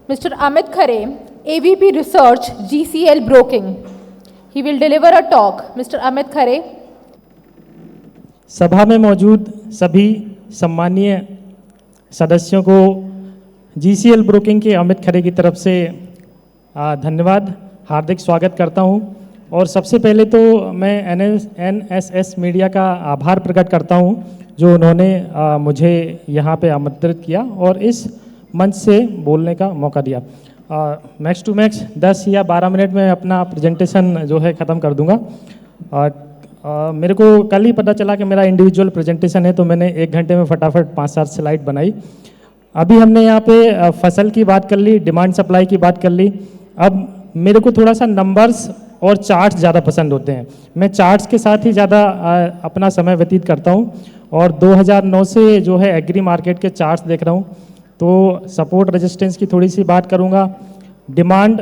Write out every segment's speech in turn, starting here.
Mr. Amit Khare, AVP Research, GCL Broking. He will deliver a talk. Mr. Amit Khare. सभा में मौजूद सभी सम्मानीय सदस्यों को GCL ब्रोकिंग के अमित खरे की तरफ से धन्यवाद, हार्दिक स्वागत करता हूं। और सबसे पहले तो मैं NSS मीडिया का आभार प्रकट करता हूं जो उन्होंने मुझे यहां पे आमंत्रित किया और इस मंच से बोलने का मौका दिया। मैक्स टू मैक्स 10 या 12 मिनट में अपना प्रेजेंटेशन जो है ख़त्म कर दूंगा। मेरे को कल ही पता चला कि मेरा इंडिविजुअल प्रेजेंटेशन है, तो मैंने 1 घंटे में फटाफट 5-7 स्लाइड बनाई। अभी हमने यहाँ पे फसल की बात कर ली, डिमांड सप्लाई की बात कर ली। अब मेरे को थोड़ा सा नंबर्स और चार्ट्स ज़्यादा पसंद होते हैं। मैं चार्ट्स के साथ ही ज़्यादा अपना समय व्यतीत करता हूँ और 2009 से जो है एग्री मार्केट के चार्ट्स देख रहा हूँ। तो सपोर्ट रेजिस्टेंस की थोड़ी सी बात करूँगा। डिमांड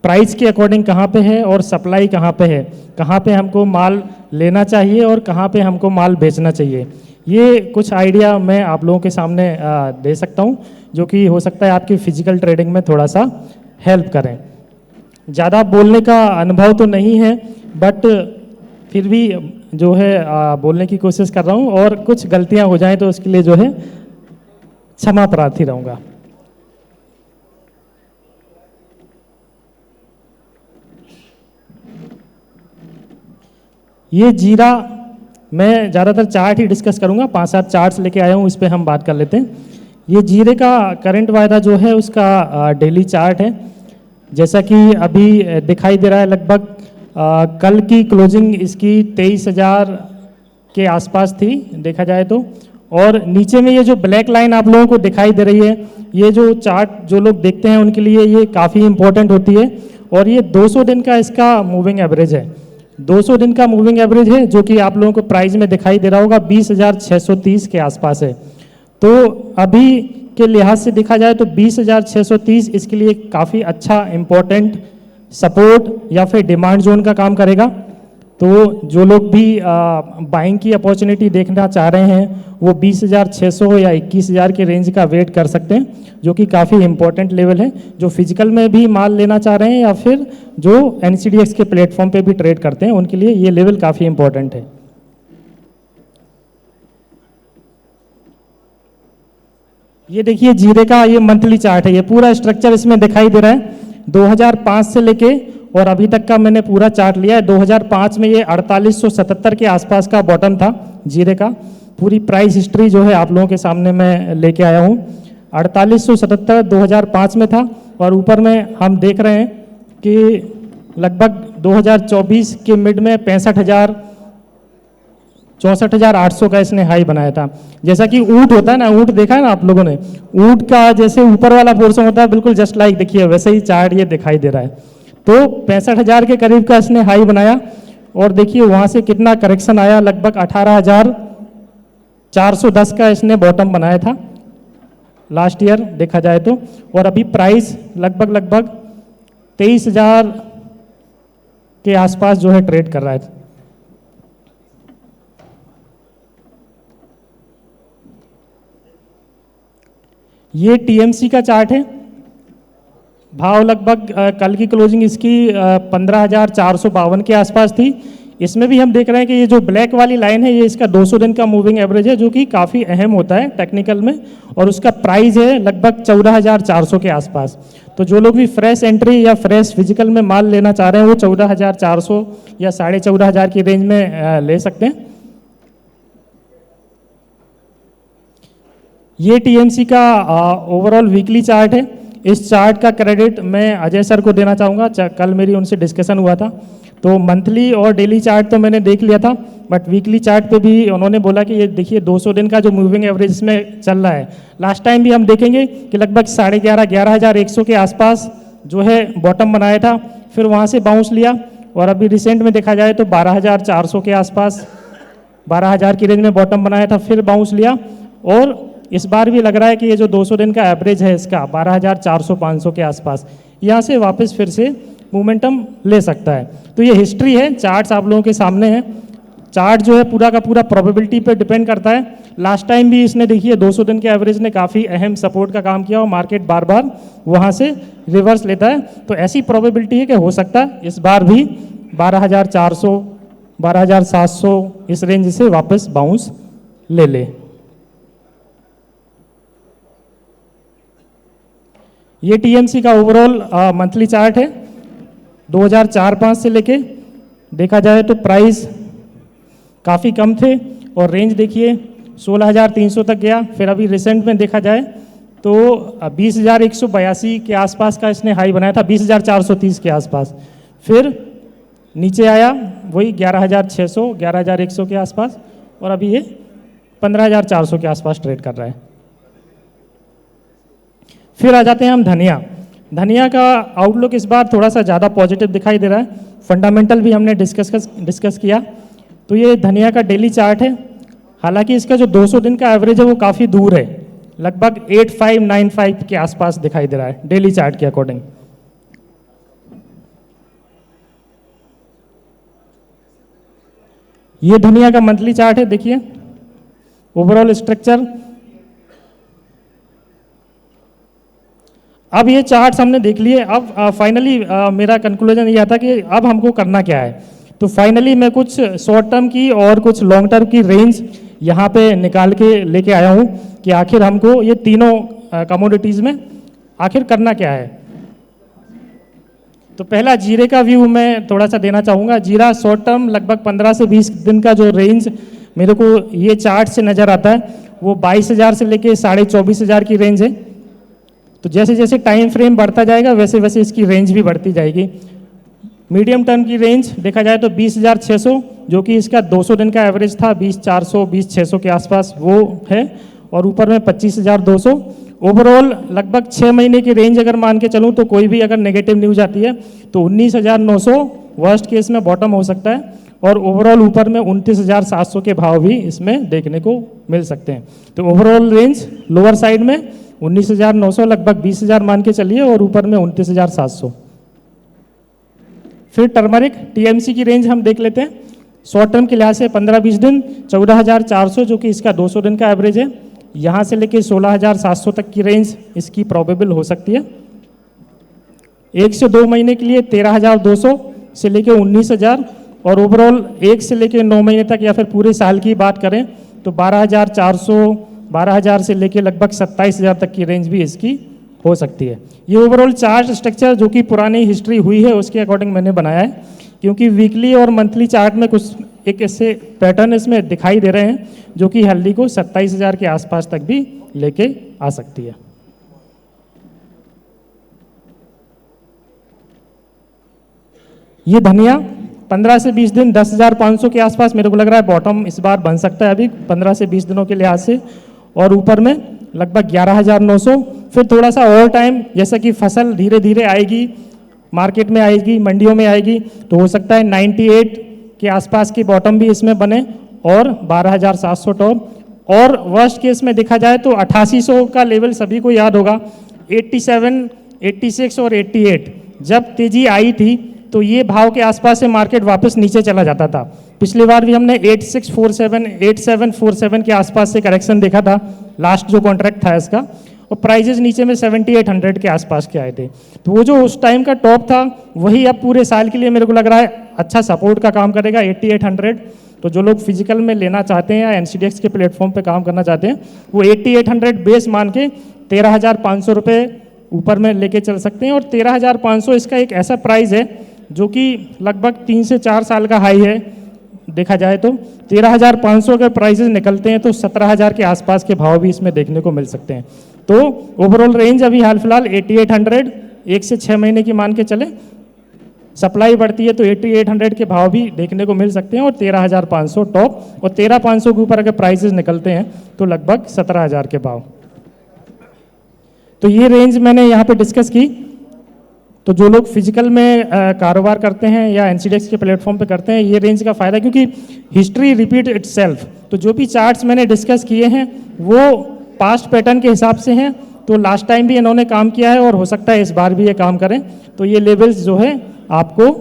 प्राइस के अकॉर्डिंग कहाँ पे है और सप्लाई कहाँ पे है, कहाँ पे हमको माल लेना चाहिए और कहाँ पे हमको माल बेचना चाहिए, ये कुछ आइडिया मैं आप लोगों के सामने दे सकता हूँ, जो कि हो सकता है आपकी फिजिकल ट्रेडिंग में थोड़ा सा हेल्प करें। ज़्यादा बोलने का अनुभव तो नहीं है, बट फिर भी जो है बोलने की कोशिश कर रहा हूँ और कुछ गलतियाँ हो जाएं तो उसके लिए जो है क्षमा प्रार्थी रहूँगा। ये जीरा मैं ज़्यादातर चार्ट ही डिस्कस करूँगा, 5-7 चार्ट्स लेके आया हूँ, इस पर हम बात कर लेते हैं। ये जीरे का करंट वायदा जो है उसका डेली चार्ट है, जैसा कि अभी दिखाई दे रहा है। लगभग कल की क्लोजिंग इसकी 23,000 के आसपास थी देखा जाए तो। और नीचे में ये जो ब्लैक लाइन आप लोगों को दिखाई दे रही है, ये जो चार्ट जो लोग देखते हैं उनके लिए ये काफ़ी इंपॉर्टेंट होती है। और ये 200 दिन का इसका मूविंग एवरेज है, 200 दिन का मूविंग एवरेज है, जो कि आप लोगों को प्राइस में दिखाई दे रहा होगा 20,630 के आसपास है। तो अभी के लिहाज से देखा जाए तो 20,630 इसके लिए काफ़ी अच्छा इम्पोर्टेंट सपोर्ट या फिर डिमांड जोन का काम करेगा। तो जो लोग भी बाइंग की अपॉर्चुनिटी देखना चाह रहे हैं वो 20,600 या 21,000 के रेंज का वेट कर सकते हैं, जो कि काफ़ी इंपॉर्टेंट लेवल है। जो फिजिकल में भी माल लेना चाह रहे हैं या फिर जो NCDX के प्लेटफॉर्म पे भी ट्रेड करते हैं उनके लिए ये लेवल काफ़ी इंपॉर्टेंट है। ये देखिए जीरे का ये मंथली चार्ट है, ये पूरा स्ट्रक्चर इसमें दिखाई दे रहा है। 2005 से लेके और अभी तक का मैंने पूरा चार्ट लिया है। 2005 में ये 4877 के आसपास का बॉटम था जीरे का। पूरी प्राइस हिस्ट्री जो है आप लोगों के सामने मैं लेके आया हूँ। 4877 2005 में था और ऊपर में हम देख रहे हैं कि लगभग 2024 के मिड में 64,800 का इसने हाई बनाया था। जैसा कि ऊंट होता है ना, ऊंट देखा है ना आप लोगों ने, ऊंट का जैसे ऊपर वाला पोर्शन होता है बिल्कुल जस्ट लाइक देखिए वैसे ही चार्ट ये दिखाई दे रहा है। तो 65,000 के करीब का इसने हाई बनाया और देखिए वहाँ से कितना करेक्शन आया, लगभग 18,410 का इसने बॉटम बनाया था लास्ट ईयर देखा जाए तो। और अभी प्राइस लगभग 23,000 के आसपास जो है ट्रेड कर रहा है। ये TMC का चार्ट है। भाव लगभग कल की क्लोजिंग इसकी 15,452 के आसपास थी। इसमें भी हम देख रहे हैं कि ये जो ब्लैक वाली लाइन है ये इसका 200 दिन का मूविंग एवरेज है, जो कि काफ़ी अहम होता है टेक्निकल में। और उसका प्राइस है लगभग 14,400 के आसपास। तो जो लोग भी फ्रेश एंट्री या फ्रेश फिजिकल में माल लेना चाह रहे हैं वो 14,400 या 14,500 की रेंज में ले सकते हैं। ये TMC का ओवरऑल वीकली चार्ट है। इस चार्ट का क्रेडिट मैं अजय सर को देना चाहूँगा, कल मेरी उनसे डिस्कशन हुआ था। तो मंथली और डेली चार्ट तो मैंने देख लिया था, बट वीकली चार्ट पे भी उन्होंने बोला कि ये देखिए 200 दिन का जो मूविंग एवरेज इसमें चल रहा है। लास्ट टाइम भी हम देखेंगे कि लगभग 11,500-11,100 के आसपास जो है बॉटम बनाया था, फिर वहाँ से बाउंस लिया और अभी रिसेंट में देखा जाए तो 12,400 के आसपास 12,000 की रेंज में बॉटम बनाया था, फिर बाउंस लिया। और इस बार भी लग रहा है कि ये जो 200 दिन का एवरेज है इसका 12,400-500 के आसपास यहाँ से वापस फिर से मोमेंटम ले सकता है। तो ये हिस्ट्री है, चार्ट्स आप लोगों के सामने है। चार्ट जो है पूरा का पूरा प्रोबेबिलिटी पे डिपेंड करता है। लास्ट टाइम भी इसने देखिए 200 दिन के एवरेज ने काफ़ी अहम सपोर्ट का काम किया और मार्केट बार बार वहाँ से रिवर्स लेता है। तो ऐसी प्रोबेबिलिटी है कि हो सकता है इस बार भी 12,400 12,700 इस रेंज से वापस बाउंस ले ले। ये टीएमसी का ओवरऑल मंथली चार्ट है 2004-05 से लेके देखा जाए तो प्राइस काफ़ी कम थे और रेंज देखिए 16,300 तक गया। फिर अभी रिसेंट में देखा जाए तो 20,182 के आसपास का इसने हाई बनाया था, 20,430 के आसपास। फिर नीचे आया वही 11,600 11,100 के आसपास और अभी ये 15,400 के आसपास ट्रेड कर रहा है। फिर आ जाते हैं हम धनिया का आउटलुक इस बार थोड़ा सा ज़्यादा पॉजिटिव दिखाई दे रहा है। फंडामेंटल भी हमने डिस्कस किया। तो ये धनिया का डेली चार्ट है, हालांकि इसका जो 200 दिन का एवरेज है वो काफ़ी दूर है, लगभग 8595 के आसपास दिखाई दे रहा है डेली चार्ट के अकॉर्डिंग। ये धनिया का मंथली चार्ट है, देखिए ओवरऑल स्ट्रक्चर। अब ये चार्ट्स हमने देख लिए। अब फाइनली मेरा कंक्लूजन ये आता कि अब हमको करना क्या है। तो फाइनली मैं कुछ शॉर्ट टर्म की और कुछ लॉन्ग टर्म की रेंज यहाँ पे निकाल के लेके आया हूँ कि आखिर हमको ये तीनों कमोडिटीज़ में आखिर करना क्या है। तो पहला जीरे का व्यू मैं थोड़ा सा देना चाहूँगा। जीरा शॉर्ट टर्म लगभग 15 से 20 दिन का जो रेंज मेरे को ये चार्ट से नज़र आता है वो 22,000 से लेके 24,500 की रेंज है। तो जैसे जैसे टाइम फ्रेम बढ़ता जाएगा वैसे वैसे इसकी रेंज भी बढ़ती जाएगी। मीडियम टर्म की रेंज देखा जाए तो 20,600 जो कि इसका 200 दिन का एवरेज था 20,400 20,600 के आसपास वो है, और ऊपर में 25,200। ओवरऑल लगभग 6 महीने की रेंज अगर मान के चलूँ तो कोई भी अगर नेगेटिव न्यूज आती है तो 19,900 वर्स्ट केस में बॉटम हो सकता है, और ओवरऑल ऊपर में 29,700 के भाव भी इसमें देखने को मिल सकते हैं। तो ओवरऑल रेंज लोअर साइड में 19,900 लगभग 20,000 मान के चलिए और ऊपर में 29,700। फिर टर्मरिक टीएमसी की रेंज हम देख लेते हैं। शॉर्ट टर्म के लिहाज से 15-20 दिन 14,400 जो कि इसका 200 दिन का एवरेज है, यहाँ से लेके 16,700 तक की रेंज इसकी प्रोबेबल हो सकती है। 1 से 2 महीने के लिए 13,200 से लेके 19,000, और ओवरऑल 1 से लेके 9 महीने तक या फिर पूरे साल की बात करें तो 12,400 12,000 से लेके लगभग 27,000 तक की रेंज भी इसकी हो सकती है। ये ओवरऑल चार्ट स्ट्रक्चर जो कि पुरानी हिस्ट्री हुई है उसके अकॉर्डिंग मैंने बनाया है, क्योंकि वीकली और मंथली चार्ट में कुछ एक ऐसे पैटर्न इसमें दिखाई दे रहे हैं जो कि हेल्दी को 27,000 के आसपास तक भी लेके आ सकती है। ये धनिया 15 से 20 दिन 10,500 के आसपास मेरे को लग रहा है बॉटम इस बार बन सकता है अभी 15 से 20 दिनों के लिहाज से, और ऊपर में लगभग 11,900। फिर थोड़ा सा और टाइम, जैसा कि फसल धीरे धीरे आएगी, मार्केट में आएगी, मंडियों में आएगी, तो हो सकता है 98 के आसपास की बॉटम भी इसमें बने और 12,700 टॉप। और वर्स्ट केस में देखा जाए तो 8800 का लेवल सभी को याद होगा। 87, 86 और 88 जब तेजी आई थी तो ये भाव के आसपास से मार्केट वापस नीचे चला जाता था। पिछली बार भी हमने 8647, 8747 के आसपास से करेक्शन देखा था, लास्ट जो कॉन्ट्रैक्ट था इसका, और प्राइजेस नीचे में 7800 के आसपास के आए थे। तो वो जो उस टाइम का टॉप था वही अब पूरे साल के लिए मेरे को लग रहा है अच्छा सपोर्ट का काम करेगा, 8800। तो जो लोग फिजिकल में लेना चाहते हैं या एनसीडीएक्स के प्लेटफॉर्म पे काम करना चाहते हैं वो 8800 बेस मान के 13,500 रुपये ऊपर में लेके चल सकते हैं। और 13,500 इसका एक ऐसा प्राइस है जो कि लगभग 3 से 4 साल का हाई है देखा जाए तो। 13,500 अगर प्राइसेस निकलते हैं तो 17,000 के आसपास के भाव भी इसमें देखने को मिल सकते हैं। तो ओवरऑल रेंज अभी हाल फिलहाल 8800, 1 से 6 महीने की मान के चले, सप्लाई बढ़ती है तो 8800 के भाव भी देखने को मिल सकते हैं, और 13,500 टॉप, और 13,500 के ऊपर अगर प्राइसेस निकलते हैं तो लगभग 17,000 के भाव। तो ये रेंज मैंने यहाँ पे डिस्कस की। तो जो लोग फिजिकल में कारोबार करते हैं या एनसीडीएक्स के प्लेटफॉर्म पे करते हैं, ये रेंज का फ़ायदा, क्योंकि हिस्ट्री रिपीट इटसेल्फ। तो जो भी चार्ट्स मैंने डिस्कस किए हैं वो पास्ट पैटर्न के हिसाब से हैं। तो लास्ट टाइम भी इन्होंने काम किया है और हो सकता है इस बार भी ये काम करें। तो ये लेवल्स जो है आपको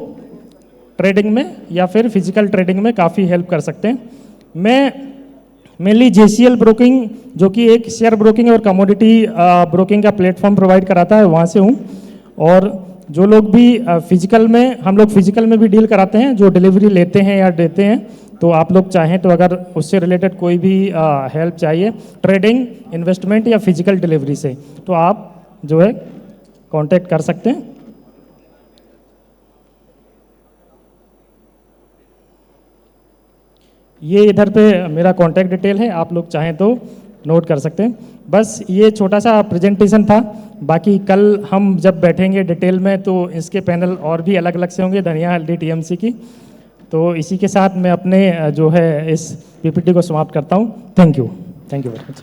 ट्रेडिंग में या फिर फिजिकल ट्रेडिंग में काफ़ी हेल्प कर सकते हैं। मैं मेनली JCL ब्रोकिंग, जो कि एक शेयर ब्रोकिंग और कमोडिटी ब्रोकिंग का प्लेटफॉर्म प्रोवाइड कराता है, वहाँ से हूँ। और जो लोग भी फिजिकल में, हम लोग फिजिकल में भी डील कराते हैं, जो डिलीवरी लेते हैं या देते हैं, तो आप लोग चाहें तो अगर उससे रिलेटेड कोई भी हेल्प चाहिए ट्रेडिंग, इन्वेस्टमेंट या फिजिकल डिलीवरी से, तो आप जो है कांटेक्ट कर सकते हैं। ये इधर पे मेरा कांटेक्ट डिटेल है, आप लोग चाहें तो नोट कर सकते हैं। बस ये छोटा सा प्रेजेंटेशन था, बाकी कल हम जब बैठेंगे डिटेल में तो इसके पैनल और भी अलग अलग से होंगे, धनिया हल्दी TMC की। तो इसी के साथ मैं अपने जो है इस PPT को समाप्त करता हूँ। Thank you very much.